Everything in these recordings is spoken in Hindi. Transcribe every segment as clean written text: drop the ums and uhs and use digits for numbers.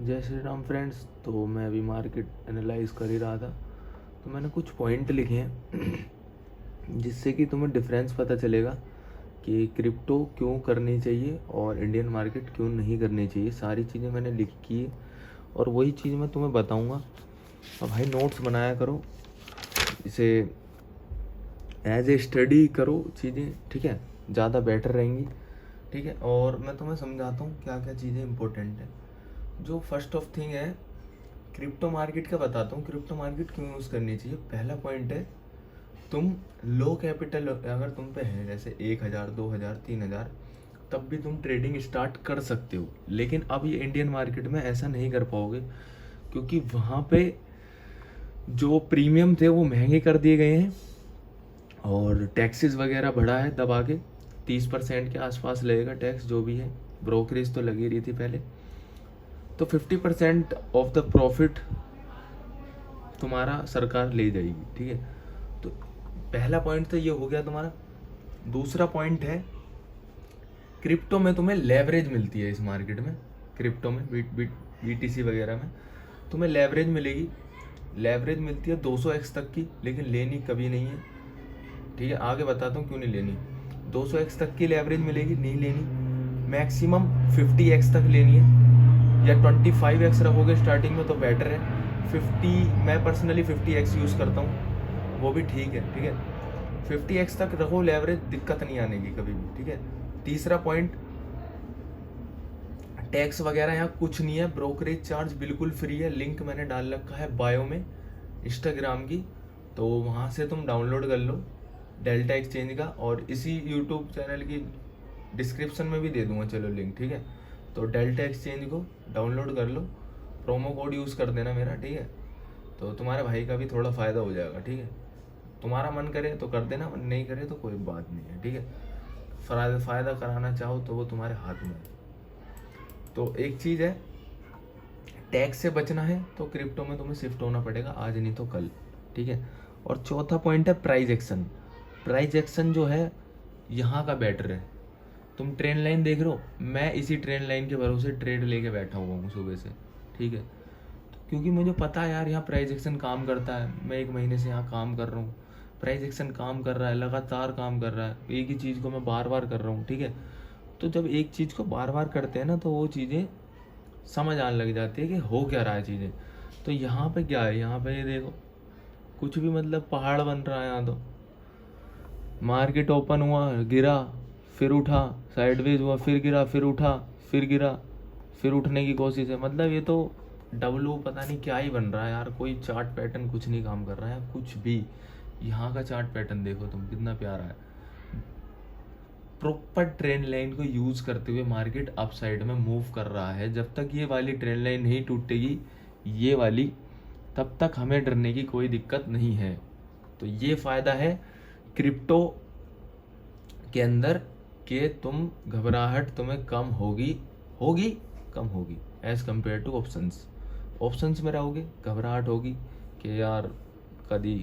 जय श्री राम फ्रेंड्स। तो मैं अभी मार्केट एनालाइज कर ही रहा था, तो मैंने कुछ पॉइंट लिखे हैं जिससे कि तुम्हें डिफरेंस पता चलेगा कि क्रिप्टो क्यों करनी चाहिए और इंडियन मार्केट क्यों नहीं करनी चाहिए। सारी चीज़ें मैंने लिखी है और वही चीज़ मैं तुम्हें बताऊंगा। अब भाई नोट्स बनाया करो, इसे एज ए स्टडी करो चीज़ें, ठीक है, ज़्यादा बेटर रहेंगी, ठीक है। और मैं तुम्हें समझाता हूँ क्या क्या चीज़ें इंपॉर्टेंट है। जो फर्स्ट ऑफ थिंग है, क्रिप्टो मार्केट का बताता हूँ, क्रिप्टो मार्केट क्यों यूज़ करनी चाहिए। पहला पॉइंट है, तुम लो कैपिटल अगर तुम पे है, जैसे 1,000 2,000 3,000, तब भी तुम ट्रेडिंग स्टार्ट कर सकते हो। लेकिन अब ये इंडियन मार्केट में ऐसा नहीं कर पाओगे, क्योंकि वहाँ पे जो प्रीमियम थे वो महंगे कर दिए गए हैं और टैक्सेस वगैरह बढ़ा है दबा के। 30% के आसपास लगेगा टैक्स, जो भी है। ब्रोकरेज तो लगी रही थी पहले, तो 50% ऑफ द प्रॉफिट तुम्हारा सरकार ले जाएगी, ठीक है। तो पहला पॉइंट तो ये हो गया तुम्हारा। दूसरा पॉइंट है, क्रिप्टो में तुम्हें लेवरेज मिलती है। इस मार्केट में, क्रिप्टो में, बीटीसी वगैरह में तुम्हें लेवरेज मिलेगी। लेवरेज मिलती है 200x तक की, लेकिन लेनी कभी नहीं है, ठीक है। आगे बताता हूँ क्यों नहीं लेनी। 200x तक की लेवरेज मिलेगी, नहीं लेनी। मैक्सिमम 50x तक लेनी है, या 25x रखोगे स्टार्टिंग में तो बेटर है। 50, मैं पर्सनली 50x यूज़ करता हूँ, वो भी ठीक है, ठीक है। 50x तक रखो लेवरेज, दिक्कत नहीं आने की कभी भी, ठीक है। तीसरा पॉइंट, टैक्स वगैरह यहाँ कुछ नहीं है। ब्रोकरेज चार्ज बिल्कुल फ्री है। लिंक मैंने डाल रखा है बायो में इंस्टाग्राम की, तो वहाँ से तुम डाउनलोड कर लो डेल्टा एक्सचेंज का, और इसी यूट्यूब चैनल की डिस्क्रिप्शन में भी दे दूंगा, चलो लिंक, ठीक है। तो डेल्टा एक्सचेंज को डाउनलोड कर लो, प्रोमो कोड यूज़ कर देना मेरा, ठीक है। तो तुम्हारे भाई का भी थोड़ा फ़ायदा हो जाएगा, ठीक है। तुम्हारा मन करे तो कर देना, मन नहीं करे तो कोई बात नहीं है, ठीक है। फ़ायदा कराना चाहो तो वो तुम्हारे हाथ में है। तो एक चीज़ है, टैक्स से बचना है तो क्रिप्टो में तुम्हें शिफ्ट होना पड़ेगा, आज नहीं तो कल, ठीक है। और चौथा पॉइंट है प्राइस एक्शन। प्राइस एक्शन जो है यहाँ का बेटर है। तुम ट्रेन लाइन देख रहे हो, मैं इसी ट्रेन लाइन के भरोसे ट्रेड लेके बैठा हुआ हूँ सुबह से, ठीक है। क्योंकि मुझे पता है यार यहाँ प्राइस एक्शन काम करता है। मैं 1 महीने से यहाँ काम कर रहा हूँ, प्राइस एक्शन काम कर रहा है, लगातार काम कर रहा है। एक ही चीज़ को मैं बार बार कर रहा हूँ, ठीक है। तो जब एक चीज़ को बार बार करते हैं ना, तो वो चीज़ें समझ आने लग जाती है कि हो क्या रहा है चीज़ें। तो यहाँ पे क्या है, यहाँ पे ये देखो, कुछ भी मतलब पहाड़ बन रहा है यहाँ। तो मार्केट ओपन हुआ, गिरा, फिर उठा, साइडवेज हुआ, फिर गिरा, फिर उठा, फिर गिरा, फिर उठने की कोशिश है। मतलब ये तो डब्लू पता नहीं क्या ही बन रहा है यार। कोई चार्ट पैटर्न कुछ नहीं काम कर रहा है कुछ भी। यहाँ का चार्ट पैटर्न देखो तुम, कितना प्यारा है। प्रॉपर ट्रेंड लाइन को यूज करते हुए मार्केट अप साइड में मूव कर रहा है। जब तक ये वाली ट्रेंड लाइन नहीं टूटेगी, ये वाली, तब तक हमें डरने की कोई दिक्कत नहीं है। तो ये फायदा है क्रिप्टो के अंदर, कि तुम घबराहट तुम्हें कम होगी कम होगी as compare to options. Options में रहोगे, घबराहट होगी कि यार कभी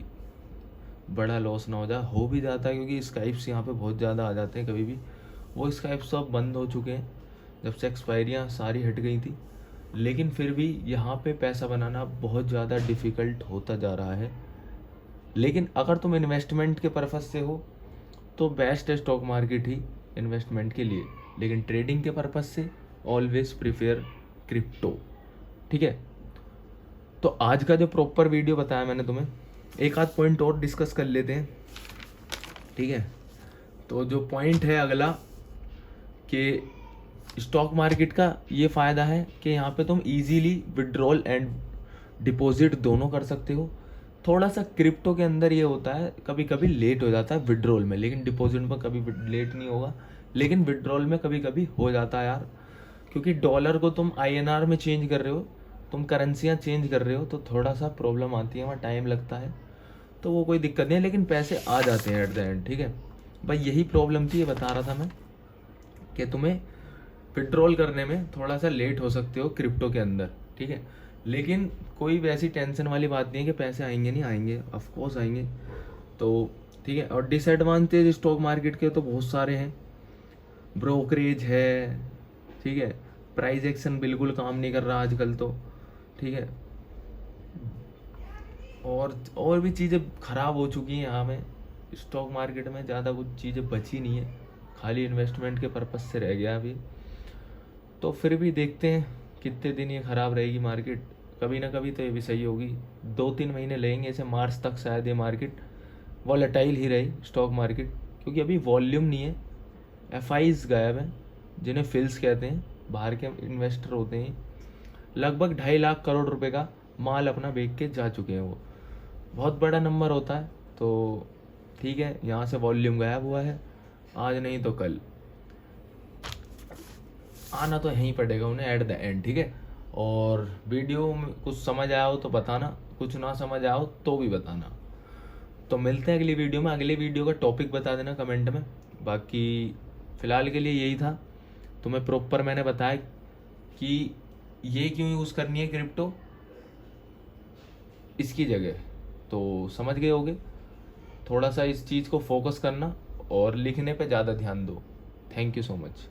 बड़ा लॉस ना हो जाए। हो भी जाता है, क्योंकि स्काइप्स यहाँ पे बहुत ज़्यादा आ जाते हैं कभी भी। वो स्काइप्स सब बंद हो चुके हैं जब से एक्सपायरियाँ सारी हट गई थी। लेकिन फिर भी यहाँ पे पैसा बनाना बहुत ज़्यादा डिफ़िकल्ट होता जा रहा है। लेकिन अगर तुम इन्वेस्टमेंट के पर्पज़ से हो तो बेस्ट है स्टॉक मार्केट ही इन्वेस्टमेंट के लिए। लेकिन ट्रेडिंग के पर्पज़ से ऑलवेज प्रिफेयर क्रिप्टो, ठीक है। तो आज का जो प्रॉपर वीडियो बताया मैंने तुम्हें, एक आध पॉइंट और डिस्कस कर लेते हैं, ठीक है। तो जो पॉइंट है अगला, कि स्टॉक मार्केट का ये फ़ायदा है कि यहाँ पे तुम इजीली विड्रॉल एंड डिपॉजिट दोनों कर सकते हो। थोड़ा सा क्रिप्टो के अंदर ये होता है, कभी कभी लेट हो जाता है विड्रॉल में, लेकिन डिपॉजिट में कभी लेट नहीं होगा। लेकिन विड्रॉल में कभी कभी हो जाता है यार, क्योंकि डॉलर को तुम INR में चेंज कर रहे हो, तुम करेंसियाँ चेंज कर रहे हो, तो थोड़ा सा प्रॉब्लम आती है, वहाँ टाइम लगता है। तो वो कोई दिक्कत नहीं है, लेकिन पैसे आ जाते हैं एट द एंड, ठीक है भाई। यही प्रॉब्लम थी, ये बता रहा था मैं, कि तुम्हें विड्रॉल करने में थोड़ा सा लेट हो सकते हो क्रिप्टो के अंदर, ठीक है। लेकिन कोई वैसी टेंशन वाली बात नहीं है कि पैसे आएंगे नहीं आएंगे, ऑफ कोर्स आएंगे। तो ठीक है। और डिसएडवांटेज स्टॉक मार्केट के तो बहुत सारे हैं। ब्रोकरेज है, ठीक है, प्राइस एक्शन बिल्कुल काम नहीं कर रहा आजकल तो, ठीक है। और भी चीज़ें ख़राब हो चुकी हैं यहाँ में, स्टॉक मार्केट में ज़्यादा कुछ चीज़ें बची नहीं है, खाली इन्वेस्टमेंट के पर्पज़ से रह गया अभी। तो फिर भी देखते हैं कितने दिन ये ख़राब रहेगी मार्केट, कभी ना कभी तो ये भी सही होगी। 2-3 महीने लगेंगे ऐसे, मार्च तक शायद ये मार्केट वॉलेटाइल ही रही स्टॉक मार्केट, क्योंकि अभी वॉल्यूम नहीं है, एफआईज गायब हैं जिन्हें फिल्स कहते हैं, बाहर के इन्वेस्टर होते हैं। लगभग 2.5 लाख करोड़ रुपए का माल अपना बेच के जा चुके हैं, वो बहुत बड़ा नंबर होता है। तो ठीक है, यहाँ से वॉल्यूम गायब हुआ है, आज नहीं तो कल आना तो यहीं पड़ेगा उन्हें एट द एंड, ठीक है। और वीडियो में कुछ समझ आया हो तो बताना, कुछ ना समझ आया हो तो भी बताना। तो मिलते हैं अगली वीडियो में, अगली वीडियो का टॉपिक बता देना कमेंट में। बाकी फ़िलहाल के लिए यही था, तुम्हें प्रॉपर मैंने बताया कि ये क्यों यूज़ करनी है क्रिप्टो इसकी जगह, तो समझ गए होगे। थोड़ा सा इस चीज़ को फोकस करना और लिखने पे ज़्यादा ध्यान दो। Thank you so much.